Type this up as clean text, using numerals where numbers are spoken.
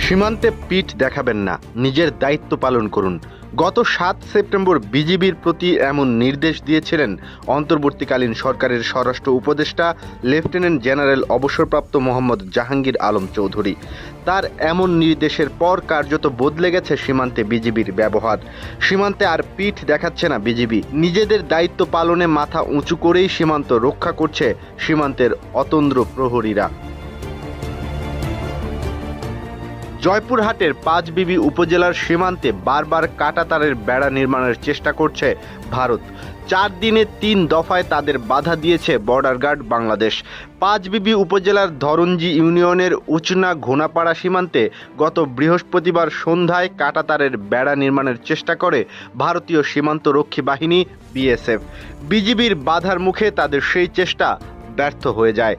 সীমান্তে পিঠ দেখাবেন না, নিজের দায়িত্ব পালন করুন। গত ৭ সেপ্টেম্বর বিজিবির প্রতি এমন নির্দেশ দিয়েছিলেন অন্তর্বর্তীকালীন সরকারের স্বরাষ্ট্র উপদেষ্টা লেফটেন্যান্ট জেনারেল অবসরপ্রাপ্ত মোহাম্মদ জাহাঙ্গীর আলম চৌধুরী। তার এমন নির্দেশের পর কার্যত বদলে গেছে সীমান্তে বিজিবির ব্যবহার। সীমান্তে আর পিঠ দেখাচ্ছে না বিজিবি, নিজেদের দায়িত্ব পালনে মাথা উঁচু করেই সীমান্ত রক্ষা করছে সীমান্তের অতন্দ্র প্রহরীরা। জয়পুরহাটের পাঁচবিবি উপজেলার সীমান্তে বারবার কাঁটাতারের বেড়া নির্মাণের চেষ্টা করছে ভারত। ৪ দিনে ৩ দফায় তাদের বাধা দিয়েছে বর্ডার গার্ড বাংলাদেশ। পাঁচবিবি উপজেলার ধরঞ্জি ইউনিয়নের উচনা ঘোনাপাড়া সীমান্তে গত বৃহস্পতিবার সন্ধ্যায় কাঁটাতারের বেড়া নির্মাণের চেষ্টা করে ভারতীয় সীমান্ত রক্ষী বাহিনী বিএসএফ। বিজিবির বাধার মুখে তাদের সেই চেষ্টা ব্যর্থ হয়ে যায়।